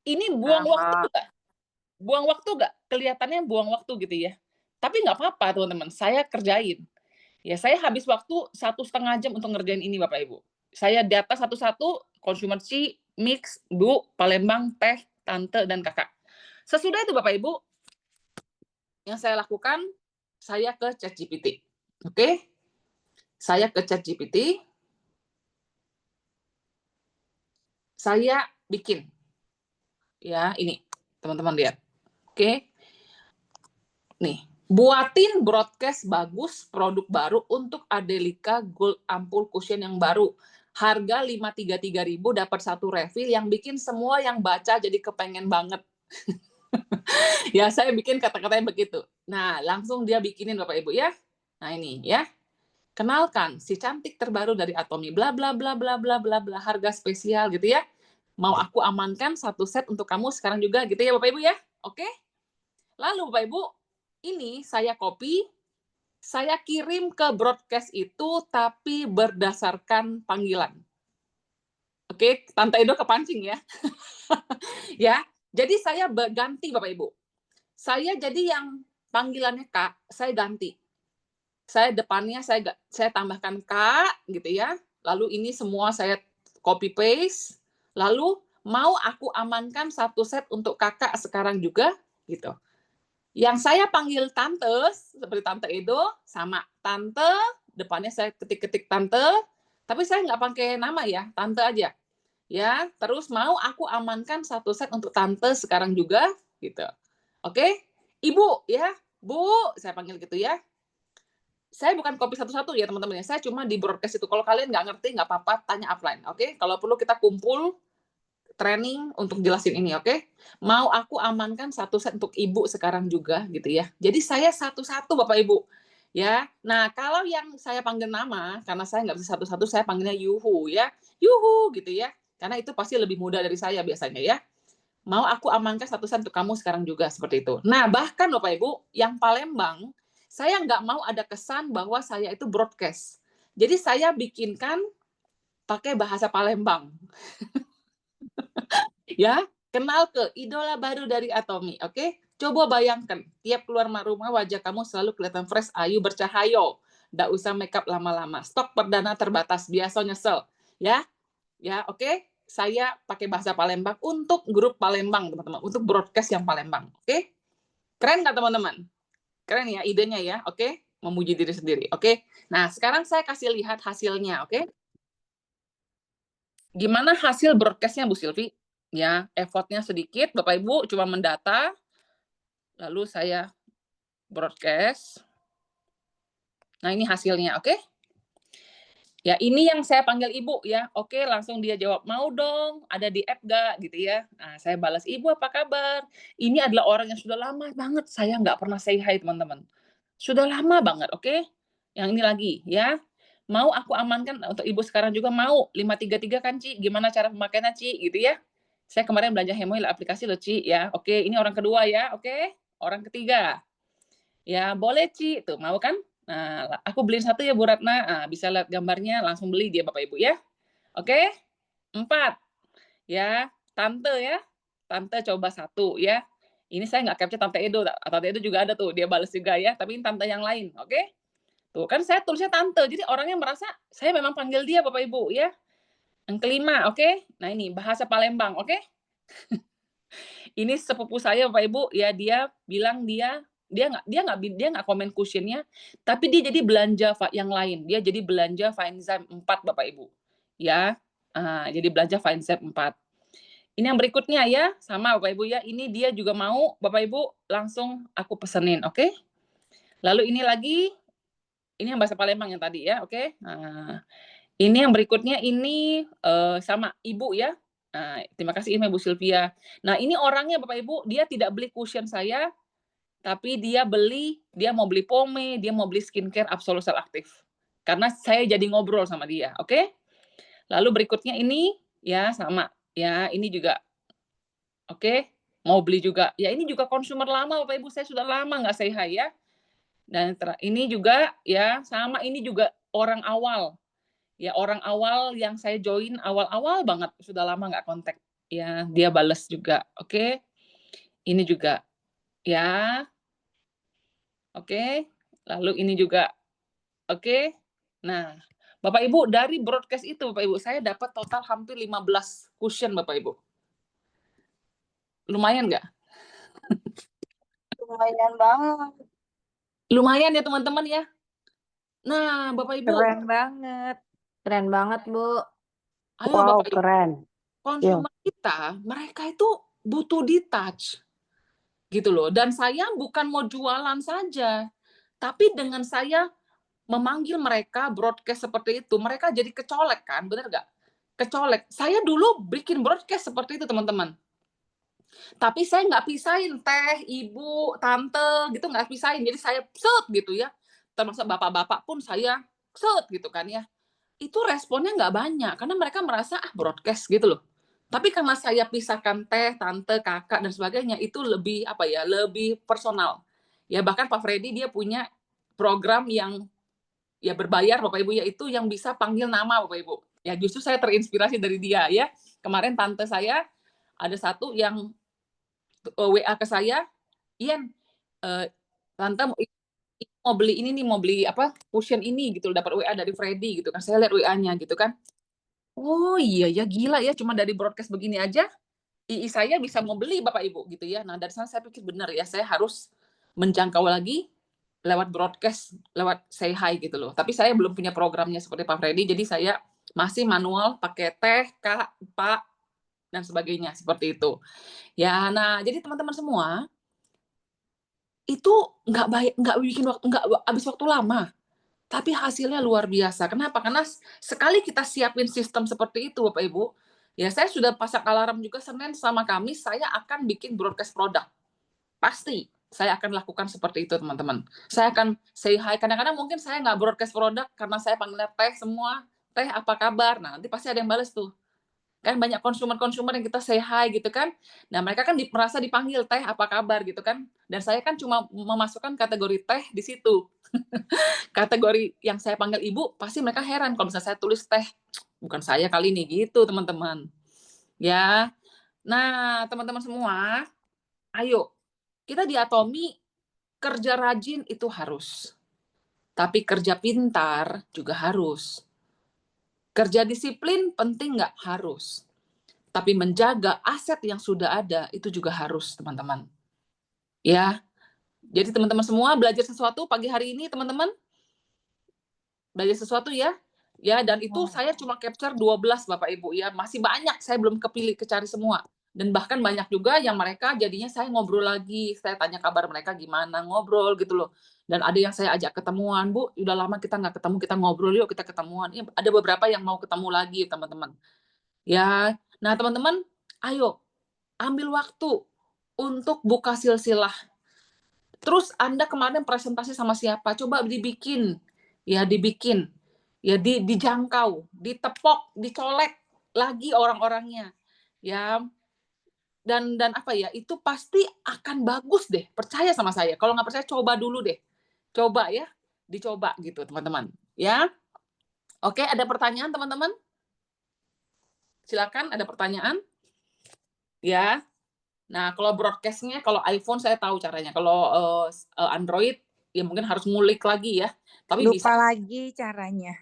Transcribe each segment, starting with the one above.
Ini buang waktu Aha. nggak? Buang waktu nggak? Kelihatannya buang waktu gitu ya. Tapi nggak apa-apa teman-teman, saya kerjain. Ya saya habis waktu 1,5 jam untuk ngerjain ini Bapak Ibu. Saya data satu-satu, consumer C, mix, Bu, Palembang, teh, tante, dan kakak. Sesudah itu Bapak Ibu, yang saya lakukan, saya ke ChatGPT. Oke? Saya ke ChatGPT, saya bikin. Ya, ini. Teman-teman lihat. Oke? Nih, buatin broadcast bagus, produk baru untuk Adelika Gold Ampul Cushion yang baru. Harga 533.000 dapat 1 refill yang bikin semua yang baca jadi kepengen banget. Ya, saya bikin kata-katanya begitu. Nah, langsung dia bikinin Bapak Ibu ya. Nah, ini ya. Kenalkan si cantik terbaru dari Atomy bla bla bla bla bla bla bla harga spesial gitu ya. Mau aku amankan 1 set untuk kamu sekarang juga gitu ya Bapak Ibu ya. Oke? Lalu Bapak Ibu, ini saya copy, saya kirim ke broadcast itu tapi berdasarkan panggilan. Oke, Tante Edo kepancing ya. Ya, jadi saya ganti Bapak Ibu. Saya jadi yang panggilannya Kak, saya ganti. Saya depannya saya tambahkan Kak gitu ya. Lalu ini semua saya copy paste. Lalu mau aku amankan 1 set untuk Kakak sekarang juga gitu. Yang saya panggil tante seperti Tante Edo sama tante, depannya saya ketik-ketik tante, tapi saya nggak pakai nama ya, tante aja. Ya, terus mau aku amankan 1 set untuk tante sekarang juga gitu. Oke? Ibu ya, Bu, saya panggil gitu ya. Saya bukan copy satu-satu ya teman-teman ya, saya cuma di broadcast itu. Kalau kalian nggak ngerti, nggak apa-apa, tanya offline, oke? Kalau perlu kita kumpul, training untuk jelasin ini, oke? Mau aku amankan 1 set untuk Ibu sekarang juga, gitu ya. Jadi saya satu-satu Bapak Ibu, ya. Nah, kalau yang saya panggil nama, karena saya nggak bisa satu-satu, saya panggilnya Yuhu, ya. Yuhu, gitu ya. Karena itu pasti lebih mudah dari saya biasanya, ya. Mau aku amankan 1 set untuk kamu sekarang juga, seperti itu. Nah, bahkan Bapak Ibu, yang Palembang, saya nggak mau ada kesan bahwa saya itu broadcast. Jadi saya bikinkan pakai bahasa Palembang. Ya, kenal ke idola baru dari Atomy, oke? Coba bayangkan, tiap keluar rumah wajah kamu selalu kelihatan fresh, ayu, bercahaya. Nggak usah makeup lama-lama. Stok perdana terbatas, biasa nyesel. Ya, ya, oke? Saya pakai bahasa Palembang untuk grup Palembang, teman-teman. Untuk broadcast yang Palembang, oke? Keren nggak, teman-teman? Keren ya idenya ya, oke? Memuji diri sendiri, oke? Nah, sekarang saya kasih lihat hasilnya, oke? Gimana hasil broadcast-nya, Bu Silvi? Ya, effort-nya sedikit, Bapak Ibu cuma mendata, lalu saya broadcast. Nah, ini hasilnya, oke? Ya, ini yang saya panggil Ibu ya. Oke, langsung dia jawab, "Mau dong, ada di app nggak?" Gitu ya. Nah, saya balas, "Ibu apa kabar? Ini adalah orang yang sudah lama banget saya nggak pernah say hi, teman-teman. Sudah lama banget, oke? Yang ini lagi ya. Mau aku amankan untuk Ibu sekarang juga mau, 533 kan, Ci? Gimana cara pemakaiannya, Ci?" Gitu ya. Saya kemarin belanja Hemoil aplikasi loh, Ci, ya. Oke, ini orang kedua ya, oke? Orang ketiga. Ya, boleh, Ci. Tuh, mau kan? Nah, aku beliin 1 ya, Bu Ratna. Nah, bisa lihat gambarnya, langsung beli dia Bapak Ibu ya. Oke? 4, ya. Tante ya. Tante coba 1 ya. Ini saya nggak capture Tante Edo, Tante Edo juga ada tuh, dia bales juga ya, tapi ini tante yang lain, oke? Tuh, kan saya tulisnya tante, jadi orangnya merasa saya memang panggil dia Bapak Ibu ya. Yang kelima, oke? Nah ini, bahasa Palembang, oke? Ini sepupu saya Bapak Ibu, ya dia bilang dia nggak komen cushion-nya, tapi dia jadi belanja yang lain. Dia jadi belanja Finezime 4 Bapak Ibu. Ya, jadi belanja Finezime 4. Ini yang berikutnya ya, sama Bapak Ibu ya, ini dia juga mau Bapak Ibu langsung aku pesenin, oke? Lalu ini lagi, ini yang bahasa Palembang yang tadi ya, oke? Nah, ini yang berikutnya ini, sama Ibu ya. Nah, terima kasih Ibu Sylvia. Nah, ini orangnya Bapak Ibu, dia tidak beli cushion saya, tapi dia mau beli pome, dia mau beli skincare Absolusel Active. Karena saya jadi ngobrol sama dia, oke? Lalu berikutnya ini, ya sama, ya ini juga, oke, mau beli juga. Ya ini juga konsumer lama Bapak Ibu, saya sudah lama nggak say hi ya. Dan ini juga ya sama, ini juga orang awal. Ya orang awal yang saya join awal-awal banget, sudah lama nggak kontak. Ya, dia bales juga. Oke. Ini juga. Ya. Oke. Lalu ini juga. Oke. Nah, Bapak Ibu, dari broadcast itu Bapak Ibu, saya dapat total hampir 15 cushion Bapak Ibu. Lumayan nggak? Lumayan banget. Lumayan ya teman-teman ya. Nah, Bapak Ibu. Keren banget. Keren banget, Bu. Ayo Wow, Bapak Ibu. keren. Konsumen kita, mereka itu butuh di-touch. Gitu loh. Dan saya bukan mau jualan saja. Tapi dengan saya memanggil mereka broadcast seperti itu, mereka jadi kecolek kan, bener nggak? Kecolek. Saya dulu bikin broadcast seperti itu teman-teman. Tapi saya nggak pisahin teh, ibu, tante gitu nggak pisahin. Jadi saya set gitu ya. Termasuk bapak-bapak pun saya set gitu kan ya. Itu responnya nggak banyak karena mereka merasa broadcast gitu loh. Tapi karena saya pisahkan teh, tante, kakak dan sebagainya itu lebih apa ya, lebih personal. Ya bahkan Pak Freddy dia punya program yang ya berbayar Bapak Ibu yaitu yang bisa panggil nama Bapak Ibu. Ya justru saya terinspirasi dari dia ya. Kemarin tante saya ada satu yang WA ke saya, "Ian, tante mau beli ini nih, mau beli apa, cushion ini," gitu, dapat WA dari Freddy gitu kan. Saya lihat WA-nya gitu kan. Oh iya ya, gila ya cuma dari broadcast begini aja, II saya bisa mau beli Bapak Ibu gitu ya. Nah dari sana saya pikir benar ya, saya harus menjangkau lagi lewat broadcast, lewat say hi gitu loh. Tapi saya belum punya programnya seperti Pak Freddy, jadi saya masih manual pakai teh, Kak, Pak, dan sebagainya seperti itu. Ya, nah jadi teman-teman semua itu nggak bikin waktu, nggak habis waktu lama, tapi hasilnya luar biasa. Kenapa? Karena sekali kita siapin sistem seperti itu, Bapak Ibu, ya saya sudah pasang alarm juga Senin sama Kamis saya akan bikin broadcast produk. Pasti saya akan lakukan seperti itu, teman-teman. Saya akan say hi. Kadang-kadang mungkin saya nggak broadcast produk karena saya panggilnya teh semua, teh apa kabar? Nah, nanti pasti ada yang bales tuh. Kan banyak konsumer-konsumer yang kita say hi gitu kan. Nah, mereka kan merasa dipanggil teh apa kabar gitu kan. Dan saya kan cuma memasukkan kategori teh di situ. Kategori yang saya panggil ibu, pasti mereka heran kalau misalnya saya tulis teh. Bukan saya kali ini gitu, teman-teman. Ya. Nah, teman-teman semua, ayo kita di Atomi kerja rajin itu harus. Tapi kerja pintar juga harus. Kerja disiplin penting nggak? Harus. Tapi menjaga aset yang sudah ada itu juga harus, teman-teman. Ya, jadi teman-teman semua belajar sesuatu pagi hari ini, teman-teman. Belajar sesuatu ya. Ya, dan itu saya cuma capture 12 Bapak Ibu ya. Masih banyak, saya belum kecari semua. Dan bahkan banyak juga yang mereka jadinya saya ngobrol lagi, saya tanya kabar mereka gimana, ngobrol gitu loh. Dan ada yang saya ajak ketemuan, Bu, udah lama kita nggak ketemu, kita ngobrol yuk, kita ketemuan. Ya, ada beberapa yang mau ketemu lagi, teman-teman. Ya, nah teman-teman, ayo ambil waktu untuk buka silsilah. Terus Anda kemarin presentasi sama siapa? Coba dibikin, ya dibikin, ya dijangkau, ditepok, dicolek lagi orang-orangnya, ya. Dan apa ya? Itu pasti akan bagus deh. Percaya sama saya. Kalau nggak percaya, coba dulu deh. Coba ya, dicoba gitu teman-teman. Ya, oke. Ada pertanyaan teman-teman? Silakan. Ada pertanyaan? Ya. Nah, kalau broadcast-nya, kalau iPhone saya tahu caranya. Kalau Android, ya mungkin harus ngulik lagi ya. Tapi bisa. Lupa lagi caranya.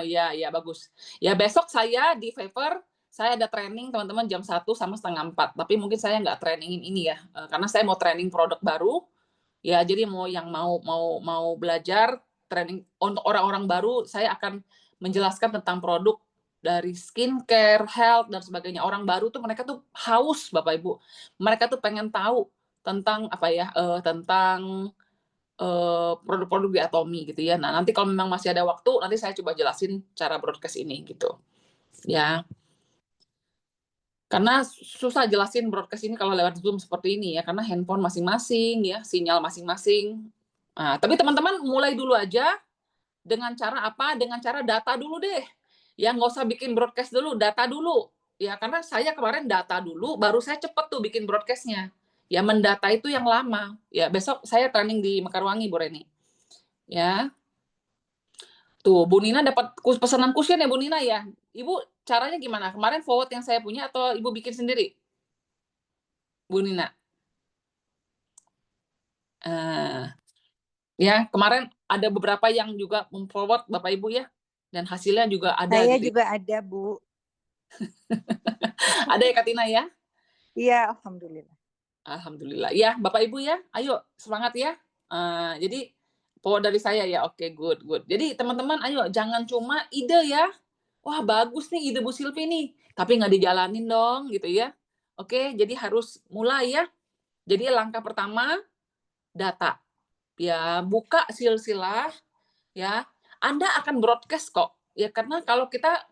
Ya, ya bagus. Ya besok saya di Fiverr, saya ada training teman-teman jam 1 sama setengah 4. Tapi mungkin saya nggak trainingin ini ya, karena saya mau training produk baru. Ya, jadi mau yang mau belajar training untuk orang-orang baru, saya akan menjelaskan tentang produk dari skincare, health dan sebagainya. Orang baru tuh mereka tuh haus Bapak Ibu. Mereka tuh pengen tahu tentang apa ya, tentang produk-produk di Atomi gitu ya. Nah, nanti kalau memang masih ada waktu, nanti saya coba jelasin cara broadcast ini gitu. Ya. Karena susah jelasin broadcast ini kalau lewat Zoom seperti ini ya, karena handphone masing-masing ya, sinyal masing-masing. Nah, tapi teman-teman mulai dulu aja dengan cara apa? Dengan cara data dulu deh. Ya nggak usah bikin broadcast dulu, data dulu. Ya karena saya kemarin data dulu, baru saya cepet tuh bikin broadcastnya. Ya mendata itu yang lama. Ya besok saya training di Mekarwangi, Bu Reni. Ya, tuh Bu Nina dapat pesanan cushion ya Bu Nina ya. Ibu caranya gimana? Kemarin forward yang saya punya atau Ibu bikin sendiri? Bu Nina? Ya, kemarin ada beberapa yang juga forward Bapak Ibu ya, dan hasilnya juga ada Saya gitu. juga ada, Bu. Ada ya Kak Tina ya? Iya, alhamdulillah. Alhamdulillah. Ya, Bapak Ibu ya, ayo semangat ya. Jadi forward dari saya ya, oke good good. Jadi teman-teman ayo jangan cuma ide ya, wah bagus nih ide Bu Silvi nih, tapi nggak dijalanin dong gitu ya. Oke, jadi harus mulai ya. Jadi langkah pertama, data. Ya, buka silsilah ya. Anda akan broadcast kok. Ya karena kalau kita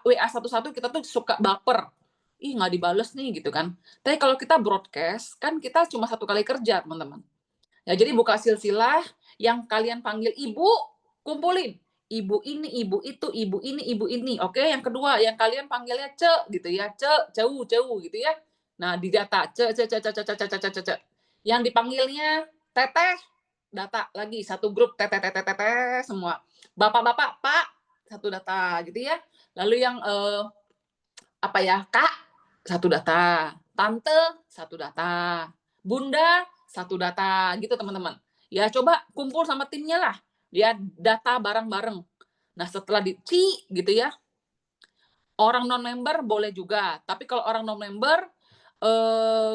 WA satu-satu kita tuh suka baper. Ih, nggak dibales nih gitu kan. Tapi kalau kita broadcast, kan kita cuma satu kali kerja, teman-teman. Ya, jadi buka silsilah yang kalian panggil ibu, kumpulin. Ibu ini, ibu itu, ibu ini, ibu ini. Oke, yang kedua yang kalian panggilnya ce gitu ya, ce, ceu, ceu gitu ya. Nah, di data ce ce ce ce ce ce ce ce ce ce. Yang dipanggilnya teteh, data lagi satu grup teteh teteh teteh semua. Bapak-bapak, Pak, satu data gitu ya. Lalu yang apa ya, Kak, satu data. Tante, satu data. Bunda, satu data gitu teman-teman. Ya coba kumpul sama timnya lah. Dia data bareng-bareng. Nah setelah gitu ya, orang non-member boleh juga. Tapi kalau orang non-member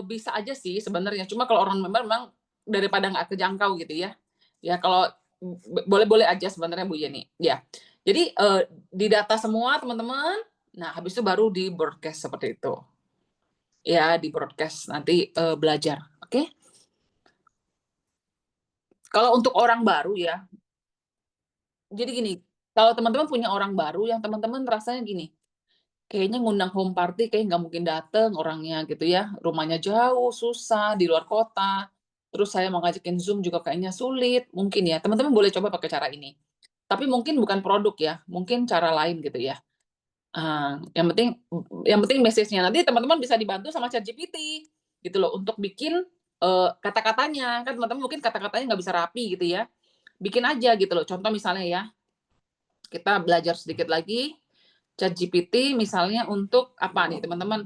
bisa aja sih sebenarnya. Cuma kalau orang member memang daripada nggak kejangkau gitu ya. Ya kalau boleh-boleh aja sebenarnya Bu Yeni. Ya. Jadi di data semua teman-teman. Nah habis itu baru di broadcast seperti itu. Ya di broadcast nanti belajar. Oke? Kalau untuk orang baru ya. Jadi gini, kalau teman-teman punya orang baru yang teman-teman rasanya gini, kayaknya ngundang home party kayak nggak mungkin dateng orangnya gitu ya, rumahnya jauh, susah, di luar kota, terus saya mau ngajakin Zoom juga kayaknya sulit, mungkin ya, teman-teman boleh coba pakai cara ini. Tapi mungkin bukan produk ya, mungkin cara lain gitu ya. Yang penting message-nya nanti teman-teman bisa dibantu sama ChatGPT gitu loh untuk bikin kata-katanya, kan teman-teman mungkin kata-katanya nggak bisa rapi gitu ya, bikin aja gitu loh. Contoh misalnya ya, kita belajar sedikit lagi, ChatGPT misalnya untuk apa nih teman-teman?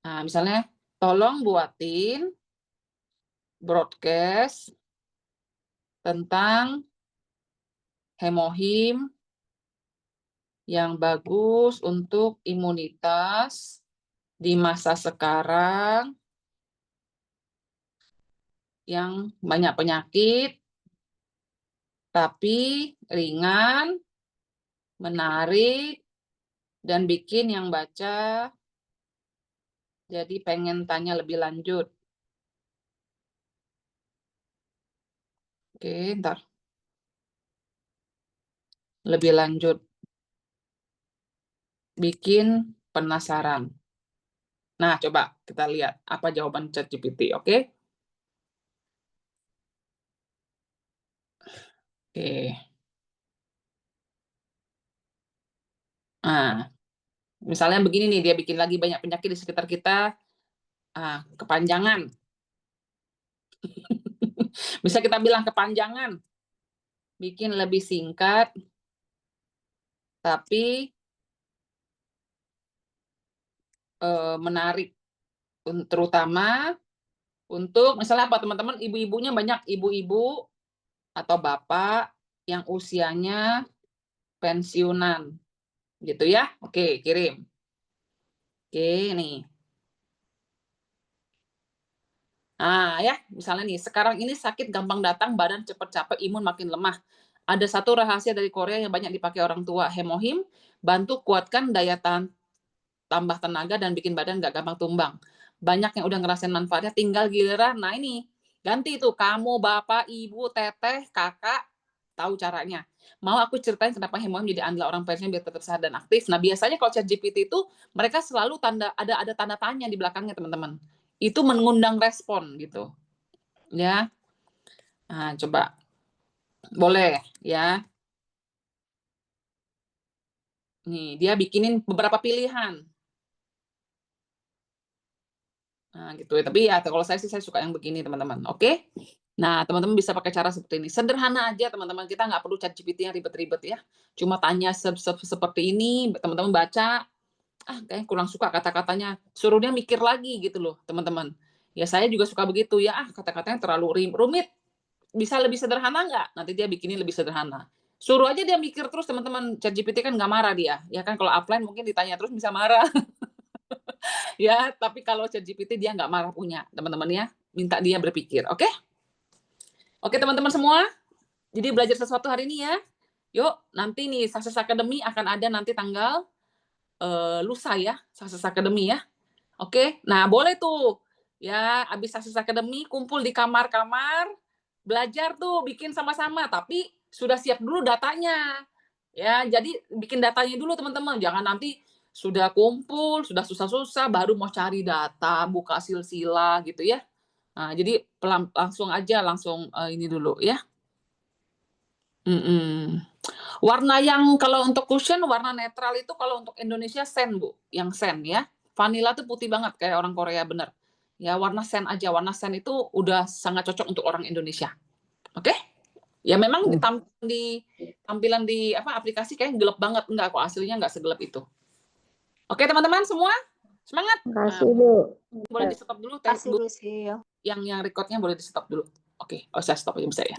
Nah, misalnya tolong buatin broadcast tentang hemohim yang bagus untuk imunitas di masa sekarang yang banyak penyakit, tapi ringan, menarik, dan bikin yang baca jadi pengen tanya lebih lanjut. Oke, ntar. Lebih lanjut. Bikin penasaran. Nah, coba kita lihat apa jawaban ChatGPT, oke? Oke. Nah, misalnya begini nih, dia bikin lagi banyak penyakit di sekitar kita, kepanjangan. Bisa kita bilang kepanjangan, bikin lebih singkat, tapi menarik, terutama untuk misalnya apa teman-teman, ibu-ibunya banyak ibu-ibu atau bapak yang usianya pensiunan, gitu ya. Oke, kirim. Oke, nih. Nah, ya, misalnya nih, sekarang ini sakit gampang datang, badan cepat capek, imun makin lemah. Ada satu rahasia dari Korea yang banyak dipakai orang tua, hemohim, bantu kuatkan daya tahan, tambah tenaga, dan bikin badan nggak gampang tumbang. Banyak yang udah ngerasain manfaatnya, tinggal giliran. Nah ini, ganti tuh, kamu, bapak, ibu, teteh, kakak, tahu caranya. Mau aku ceritain kenapa hemohim jadi andalan orang pensiun biar tetap sehat dan aktif? Nah, biasanya kalau ChatGPT itu, mereka selalu ada tanda tanya di belakangnya, teman-teman. Itu mengundang respon gitu. Ya. Nah, coba. Boleh ya. Nih, dia bikinin beberapa pilihan. Nah, gitu ya. Tapi ya kalau saya sih saya suka yang begini, teman-teman. Oke? Nah, teman-teman bisa pakai cara seperti ini. Sederhana aja teman-teman, kita nggak perlu ChatGPT yang ribet-ribet ya. Cuma tanya seperti ini, teman-teman baca, kayaknya kurang suka kata-katanya, suruh dia mikir lagi gitu loh, teman-teman. Ya saya juga suka begitu ya, kata-katanya terlalu rumit, bisa lebih sederhana nggak? Nanti dia bikinin lebih sederhana. Suruh aja dia mikir terus teman-teman, ChatGPT kan nggak marah dia, ya kan kalau offline mungkin ditanya terus bisa marah. Ya, tapi kalau ChatGPT dia nggak marah punya, teman-teman ya. Minta dia berpikir, oke? Oke teman-teman semua, jadi belajar sesuatu hari ini ya. Yuk, nanti nih Success Academy akan ada nanti tanggal lusa ya, Success Academy ya. Oke, nah boleh tuh ya abis Success Academy kumpul di kamar-kamar, belajar tuh bikin sama-sama, tapi sudah siap dulu datanya. Ya, jadi bikin datanya dulu teman-teman, jangan nanti sudah kumpul, sudah susah-susah baru mau cari data, buka silsilah gitu ya. Nah, jadi langsung aja langsung ini dulu ya. Warna yang kalau untuk cushion warna netral itu kalau untuk Indonesia sen Bu, yang sen ya. Vanilla tuh putih banget kayak orang Korea bener. Ya warna sen aja, warna sen itu udah sangat cocok untuk orang Indonesia. Oke? Ya memang tampilan di apa aplikasi kayak gelap banget, enggak kok aslinya enggak segelap itu. Oke teman-teman semua, semangat. Makasih, Bu. Boleh di stop dulu Kasih Bu. Bu Sil. Yang recordnya boleh di stop dulu. Oke, saya stop aja bisa ya.